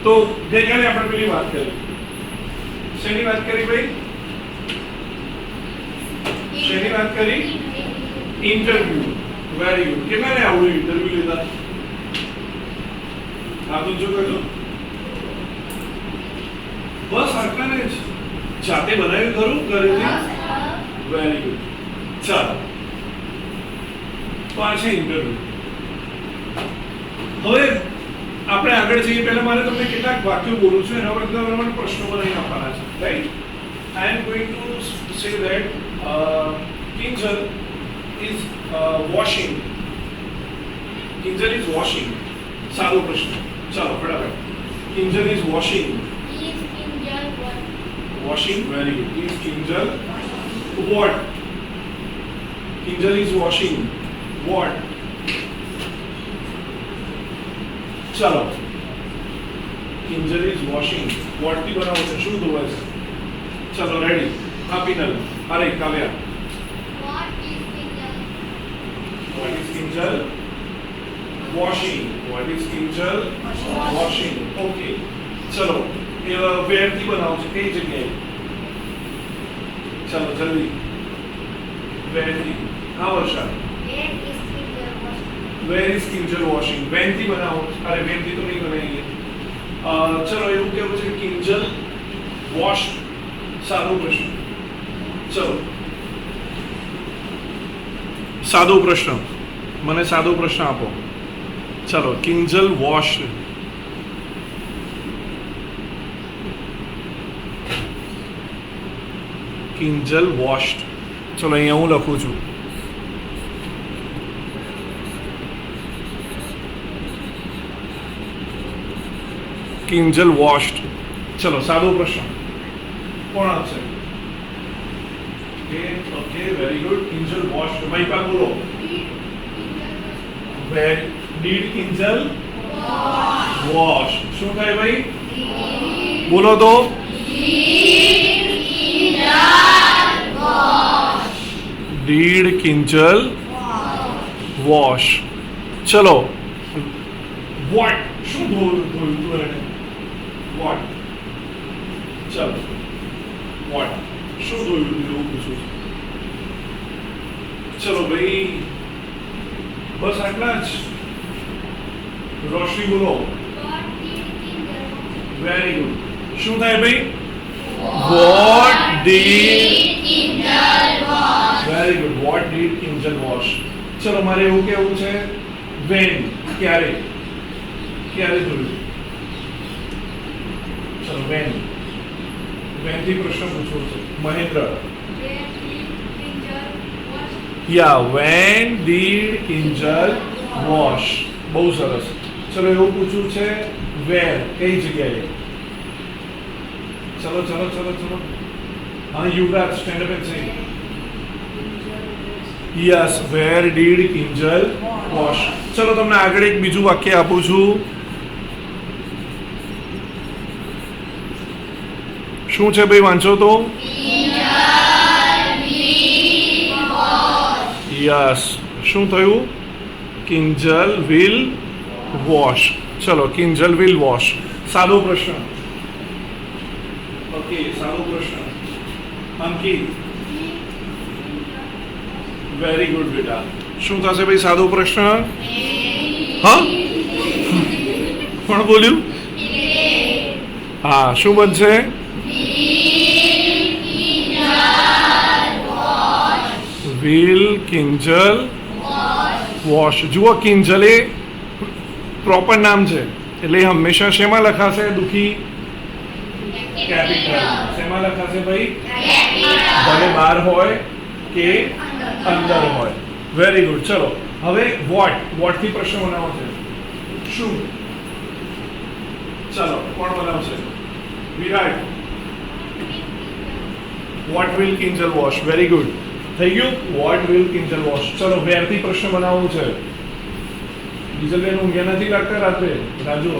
તો ગઈકાલે આપણે પેલી વાત કરી, શેની વાત કરી ભાઈ? શેની વાત કરી? ઇન્ટરવ્યુ. Very good. કેટલાને આવડ્યું ઇન્ટરવ્યુ લીધા? આ તો જો કરજો બસ આટલાને જ જાતે બનાવ્યું ખરું ઘરેથી? Very good. ચાલો, તો આ છે ઇન્ટરવ્યુ. હવે આપણે આગળ જઈએ પહેલા મારે તમને કેટલાક વાક્યો બોલું છું, એના પર તમારે પ્રશ્નો બનાવીને આપવાના છે, right? I am going to say that Kinjal is washing. Kinjal is washing. સાદો પ્રશ્ન. ચાલો ફટાફટ. Kinjal is washing. Washing, very good. Is Kinjal what? Kinjal is washing what? चलो, Kinjal is washing what की बनाओ से शुरू दो ऐसे. चलो ready. हाँ पिनल. अरे Kavya. What is Kinjal? Washing. What is Kinjal? Washing. Okay. चलो. वेयर की बनाओ છે કઈ જગ્યાએ? ચાલો જલ્દી. વેર થી. હા Varsha. Where is Kinjal washing. When થી બનાવો. અરે વેન થી તો નહીં બનાવીએ. ચલો એવું કેવું છે કિંજલ વોશ. સાદો પ્રશ્ન. ચલો સાદો પ્રશ્ન. મને સાદો પ્રશ્ન આપો. ચલો કિંજલ વોશ. કિંજલ વોશ્ડ. ચલો અહીંયા હું લખું છું. કિંજલ વોશ્ડ. ચલો સાદો પ્રશ્ન. કોણ આપશે? Okay very good. Kinjal washed. ભાઈ પા બોલો. Did Kinjal wash. શું થાય ભાઈ? બોલો તો. Did Kinjal wash? चलो what? શું ધોયું એને? what? ચલો what? શું ધોયું એવું પૂછું. ચલો ભાઈ બસ આટલા જ. રોશની બોલો. Very good. શું થાય ભાઈ? What did Kinjal wash? Very good. What did Kinjal wash? ચલો મારે એવું કેવું છે when. ક્યારે? ક્યારે જોયું? ચલો when. when થી પ્રશ્ન પૂછવો છે. Mahendra. Yeah, when did Kinjal wash? બહુ સરસ. ચલો એવું પૂછવું છે where. કઈ જગ્યાએ? चलो चलो चलो चलो. हाँ Yuvraj stand up and say. Yes where did Kinjal wash. चलो તમને આગળ એક બીજું વાક્ય આપું છું. શું છે ભાઈ વાંચો તો. યસ શું થયું? Kinjal will wash. ચલો કિંજલ વિલ વોશ. સાદો પ્રશ્ન. ओके सादो प्रश्न. अंकित. वेरी गुड बेटा. શું થશે ભાઈ સાદો પ્રશ્ન? હા કોણ બોલ્યું? હા શું બનશે? Will Kinjal wash. જુઓ કિંજલ એ પ્રોપર નામ છે એટલે હંમેશા શેમાં લખાશે? દુખી કેપિટલ. શેમાં લખાશે ભાઈ? ભલે બહાર હોય કે અંદર હોય. Very good. ચલો હવે વોટ. વોટ થી પ્રશ્ન બનાવો છે. શું? ચલો કોણ બનાવશે? Virat. What will Kinjal wash. Very good. થઈ ગયું. What will Kinjal wash. ચલો વેર થી પ્રશ્ન બનાવવું છે. ડીઝલ ઊંઘ્યા નથી લાગતા રાત્રે? Raju.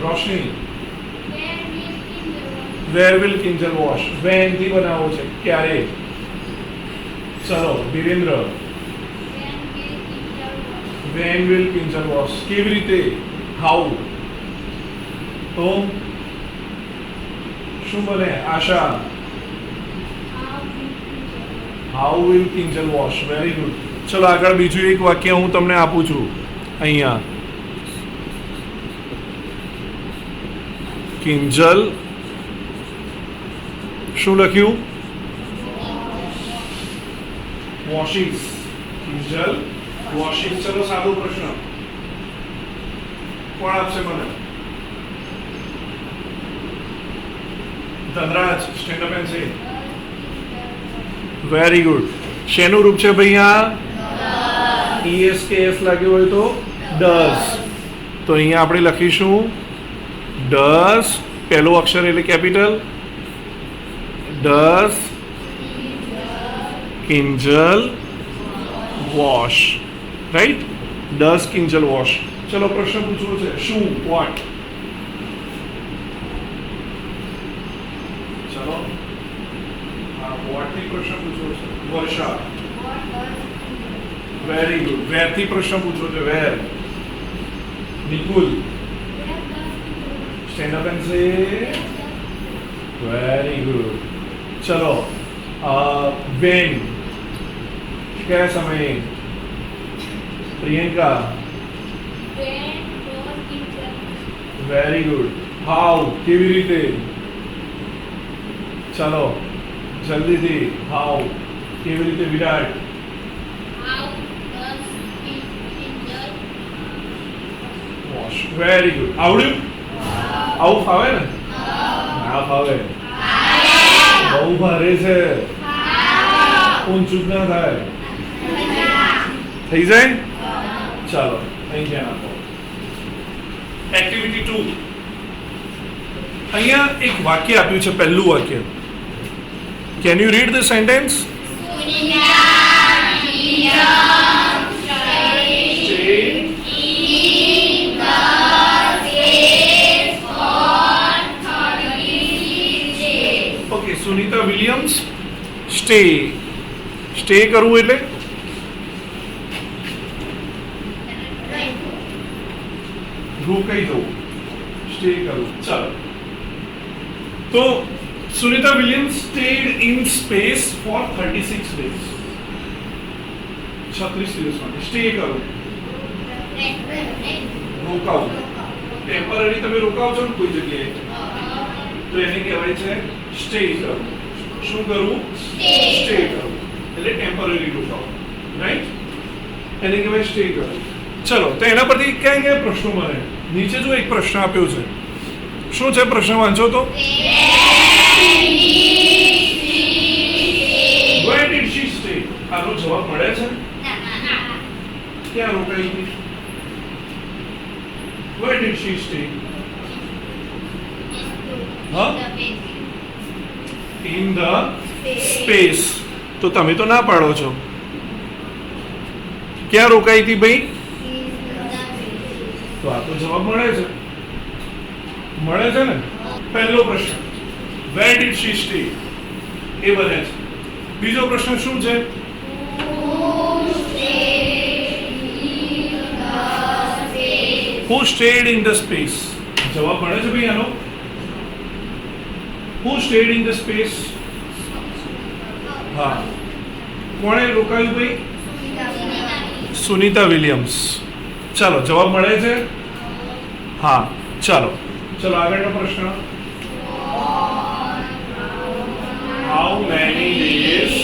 Roshni. Where will Kinjal wash. When થી બનાવો છે. ક્યારે? ચલો Dhirendra. When will Kinjal wash. કેવી રીતે? હાઉ? તો શું બને Asha? How will Kinjal wash? Very good. ચલો આગળ બીજું એક વાક્ય હું તમને આપું છું અહીંયા. કિંજલ શું લખ્યું? વોશિસ. કિંજલ વોશિસ. ચલો સાદો પ્રશ્ન કોણ આપશે મને? Dhanraj stand up and say. Very good. શેનું રૂપ છે ભાઈ? આ ES કે S લાગ્યું હોય તો ડઝ. તો અહીંયા આપણે લખીશું ડઝ. પહેલો અક્ષર એટલે capital. Does Kinjal wash. Right? Does Kinjal wash. ચલો પ્રશ્ન પૂછવો છે. શું? વોટ? ચલો વોટથી પ્રશ્ન પૂછવો છે. વર્ષા. Very good. વેરથી પ્રશ્ન પૂછવો છે. Where. Nikul stand up and say. Very good. ચલો વેન કયા સમયે? પ્રિયંકા. Very good. હાઉ કેવી રીતે? ચલો જલ્દીથી. હાઉ કેવી રીતે? વિરાટ. વોશ. Very good. આવડ્યું? આવું ફાવે ને? ના ફાવે. બહુ ભારે છે. ઊંચું જ ના થાય. થઈ જાય? ચાલો અહીં ધ્યાન આપો. એક્ટિવિટી 2. અહીંયા એક વાક્ય આપ્યું છે. પહેલું વાક્ય. Can you read the sentence? Okay. Sunita Williams stay. Stay કરવું એટલે રોકાઈ જવું. સ્ટે કરવું. ચાલો. તો Sunita Williams stayed in space for 36 days. 36 દિવસ માટે સ્ટે કરવું. રોકાવું. ટેમ્પરરી તમે રોકાવ છો ને કોઈ જગ્યાએ તો એને કહેવાય છે સ્ટે કરવું. શું કરવું? સ્ટે કરવું એટલે ટેમ્પરરી રોકાવું. રાઈટ? એને કહેવાય સ્ટે કરવું. ચલો તો એના પરથી ક્યાં ક્યાં પ્રશ્નો મળે? નીચે જો એક પ્રશ્ન આપ્યો છે. શું છે પ્રશ્ન? વાંચો તો. Where did she stay? આનો જવાબ મળે છે? ક્યાં રોકાઈ હતી? Where did she stay? હા? In the space. તો તમે તો ના પાડો છો. ક્યાં રોકાઈ હતી ભાઈ? તો આ તો જવાબ મળે છે. મળે છે ને? પહેલો પ્રશ્ન Where did she stay? એ બને છે. બીજો પ્રશ્ન શું છે? Who stayed in the space? જવાબ મળે છે ભાઈ આનો. Who stayed in the space? હા. કોણે રોકાયું ભાઈ? સુનિતા વિલિયમ્સ. ચાલો જવાબ મળે છે. હા. ચાલો ચલો આગળનો પ્રશ્ન. How many days?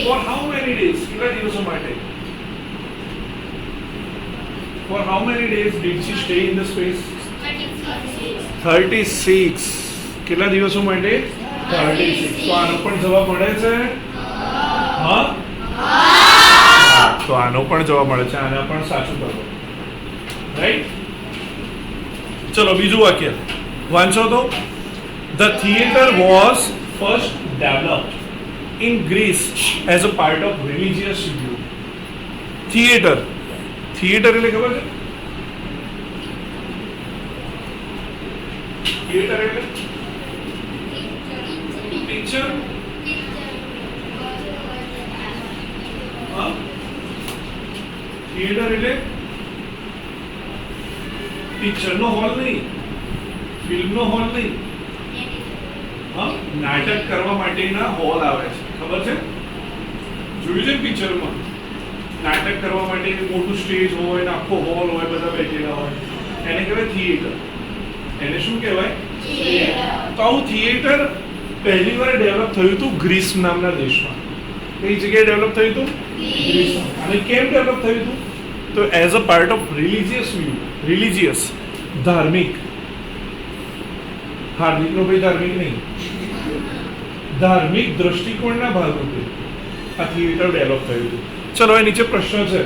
For how many days? કેટલા દિવસો માટે? For how many days did she stay in the space? 36. કેટલા દિવસો માટે? 36. તો આનો પણ જવાબ મળે છે. હા? તો આનો પણ જવાબ મળે છે. આના પણ સાચું કરો. રાઈટ? ચલો બીજું વાક્ય વાંચો તો. The theatre was first developed in Greece as a part of religious schedule. Theatre. Theatre એટલે ખબર છે? Theatre એટલે પિક્ચર. હા. થિયેટર એટલે પિક્ચરનો હોલ નહીં, ફિલ્મનો હોલ નહીં, હા, નાટક કરવા માટેના હોલ આવે છે, ખબર છે? જોયું છે પિક્ચરમાં નાટક કરવા માટે મોટું સ્ટેજ હોય ને આખો હોલ હોય, બધા બેઠેલા હોય, એને કહેવાય થિયેટર. એને શું કહેવાય? તો આવું થિયેટર પહેલી વાર ડેવલપ થયું હતું ગ્રીસ નામના દેશમાં. કઈ જગ્યાએ ડેવલપ થયું હતું? ગ્રીસમાં. અને કેમ ડેવલપ થયું હતું? તો as a part of religious ધાર્મિક, હાર્દિકનો ભાઈ ધાર્મિક નહીં, ધાર્મિક દ્રષ્ટિકોણના ભાગરૂપે આ થિયેટર ડેવલપ થયું હતું. ચલો એ નીચે પ્રશ્ન છે.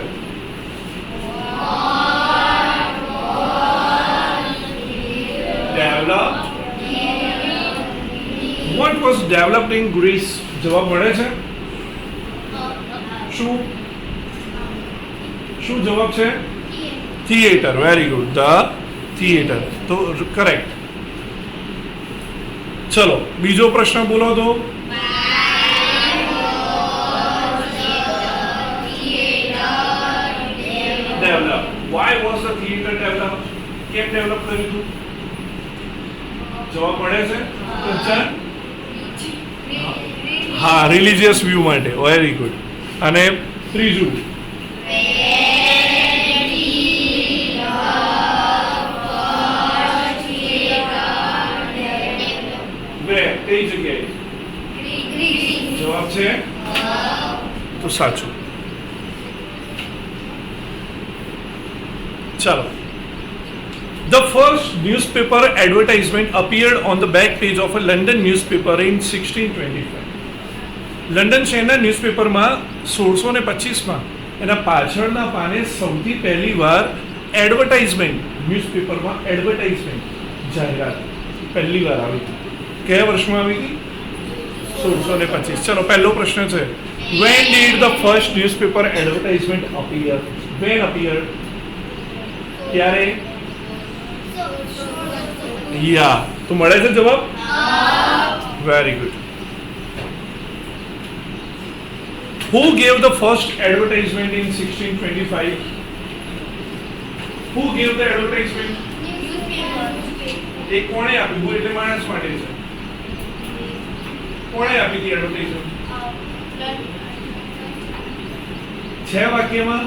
What was developed in Greece? જવાબ મળે છે? શું જવાબ છે? Theatre. Very good, the theatre. તો કરેક્ટ. ચલો બીજો પ્રશ્ન બોલો તો. Develop. Why was the theater developed? કેમ ડેવલપ થયું હતું? જવાબ મળે છે? હા, રિલિજિયસ વ્યૂ માટે. Very good. અને ત્રીજું કઈ જગ્યાએ? જવાબ છે તો સાચું. ચલો. The first newspaper advertisement appeared on the back page of a London newspaper in 1625. London શહેરના ન્યૂઝપેપરમાં 1625માં એના પાછળના પાને સૌથી પહેલી વાર એડવર્ટાઇઝમેન્ટ, ન્યૂઝપેપરમાં એડવર્ટાઇઝમેન્ટ, જાહેરાત પહેલી વાર આવી હતી. કયા વર્ષમાં આવી હતી? 1625. ચલો પહેલો પ્રશ્ન છે, when did the first newspaper advertisement appear? When appeared? ક્યારે? યા. તો મળે છે જવાબ? Very good. Who gave the first advertisement in 1625? Who gave the advertisement? એ કોણે આપ્યું? હું એટલે માણસ માટે છે. કોણે આપી હતી એડવર્ટાઇઝમેન્ટ? છે વાક્યમાં?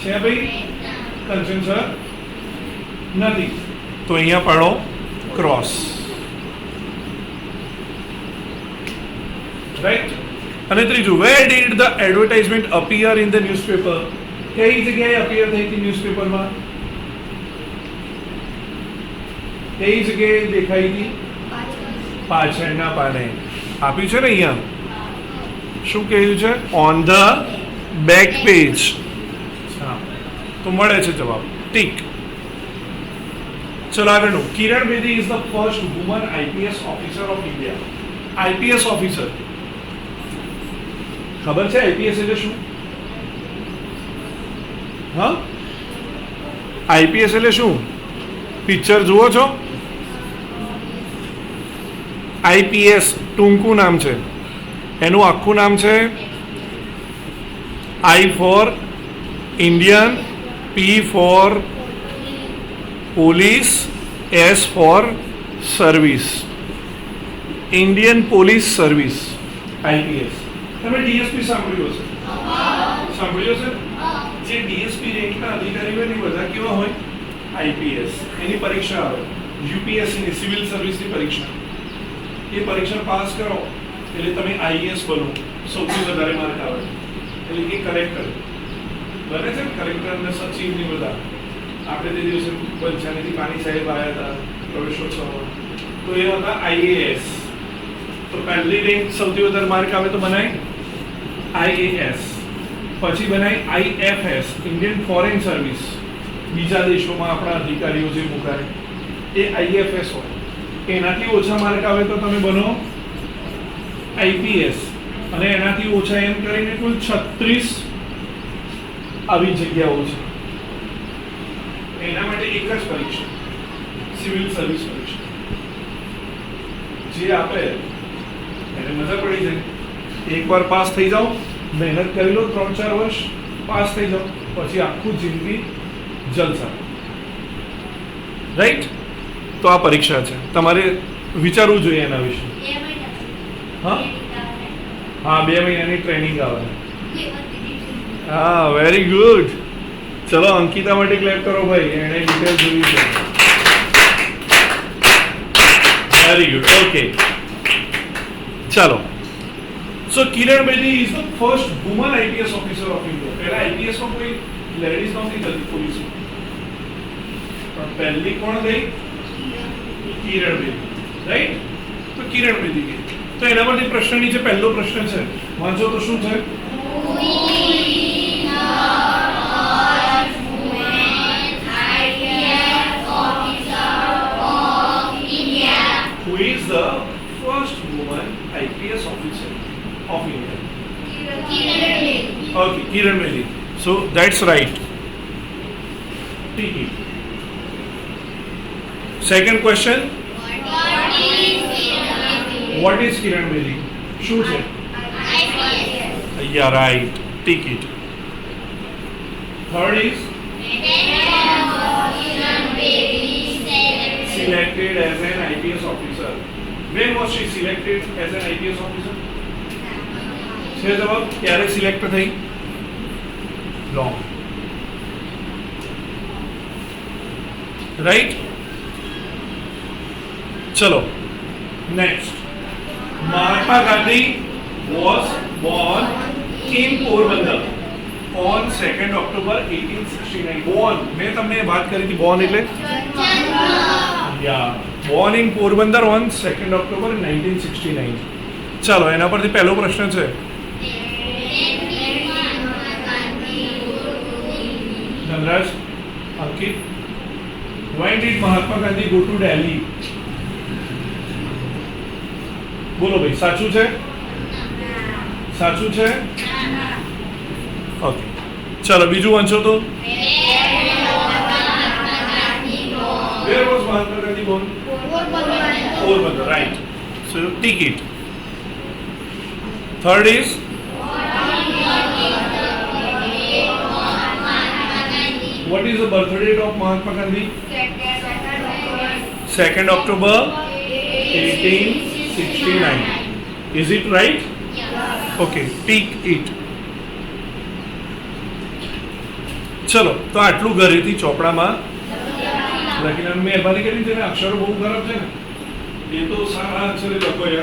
છે ભાઈ? કંચન સર નથી. તો અહીંયા પાડો ક્રોસ. રાઈટ. અને ત્રીજું, where did the advertisement appear in the newspaper? કઈ જગ્યાએ અપિયર થઈ હતી ન્યૂઝપેપરમાં? કઈ જગ્યાએ દેખાઈ હતી? પાછળના પાને. આપ્યું છે ને અહીંયા. શું કહ્યું છે? On the back page. હા, તો મળે છે જવાબ. ટીક. ચલો આગળનું. Kiran Bedi is the first woman IPS officer of India. IPS officer ખબર છે? આઈપીએસ એટલે શું? હા, આઈપીએસ એટલે શું? પિક્ચર જુઓ છો? આઈપીએસ ટૂંકું નામ છે. એનું આખું નામ છે I for Indian, P for police, S for service. Indian police service, IPS. તમે ડીએસપી સાંભળ્યું હશે? સાંભળ્યું હશે? જે ડીએસપી રેન્કના અધિકારી હોય ને બધા કેવા હોય? આઈપીએસ. એની પરીક્ષા આવે, યુપીએસસીની સિવિલ સર્વિસની પરીક્ષા. એ પરીક્ષા પાસ કરો એટલે તમે આઈએએસ બનો. સૌથી વધારે માર્ક આવે એટલે એ કલેક્ટર બને છે. કલેક્ટર અને સચિવ ની બધા આપણે તે દિવસે પંચાયતી પાણી સાહેબ આવ્યા હતા પ્રવેશોત્સવમાં, તો એ હતા આઈએએસ. તો પહેલી રેન્ક સૌથી વધારે માર્ક આવે તો બનાય આઈએએસ. પછી બનાય આઈએફએસ, ઇન્ડિયન ફોરેન સર્વિસ. બીજા દેશોમાં આપણા અધિકારીઓ જે મુકાય એ આઈએફએસ હોય. એનાથી ઓછા માર્ક આવે તો તમે બનો આઈપીએસ. અને એનાથી ઓછા એમ કરીને કુલ 36 આવી જગ્યાઓ છે. એના માટે એક જ પરીક્ષા, સિવિલ સર્વિસ પરીક્ષા. જે આપે એને મજા પડી જાય. એકવાર પાસ થઈ જાઓ, મહેનત કરી લો 3-4 વર્ષ, પાસ થઈ જાઓ, પછી આખું જિંદગી જલસા. રાઈટ? તો આ પરીક્ષા છે, તમારે વિચારવું જોઈએ એના વિશે. હા હા, 2 મહિનાની ટ્રેનિંગ આવે. હા, વેરી ગુડ. ચલો અંકિતા માટે ક્લેપ કરો ભાઈ, એણે ડિટેલ જોઈ છે. Very good, okay. ચાલો. So Kiran Bedi is the first woman IPS officer of India. પહેલા આઈપીએસ માં કોઈ લેડીઝ નહોતી થતી પોલીસમાં, પણ પહેલી કોણ ગઈ? કિરણ બેદી, રાઈટ? તો કિરણ બેદી ગઈ. તો એના પરથી પ્રશ્ન નીચે પહેલો પ્રશ્ન છે, વાંચો તો શું છે? Who is the first woman IPS officer of India? Okay, Kiran Bedi. So that's right. Take it. Second question. What is Kiran Bedi? શું છે? Yeah, right. Take it. Third is selected as an IPS officer. When was she selected as an IPS officer? છે જવાબ, ક્યારે select થઈ? Wrong. Right? ચલો next. Mahatma Gandhi was born in Porbandar on 2nd October 1869. Born, મેં તમને વાત કરી હતી born એટલે? Yeah, born in Porbandar on 2nd October 1969. ચાલો એના પરથી પહેલો પ્રશ્ન છે. ધનરાજ, અંકિત, when did Mahatma Gandhi go to Delhi? બોલો ભાઈ, સાચું છે? સાચું છે? ઓકે, ચાલો બીજું વાંચો તો. Where was Mahatma Gandhi born? Porbandar, right. So take it. Third is what is the birth date of Mahatma Gandhi? 2nd October 1869. Is it right? Okay, take it. ચલો તો આટલું ઘરેથી ચોપડામાં લખીને મહેરબાની કરીને જેને અક્ષરો બહુ ખરાબ છે ને એ તો સારા અક્ષરે લખો.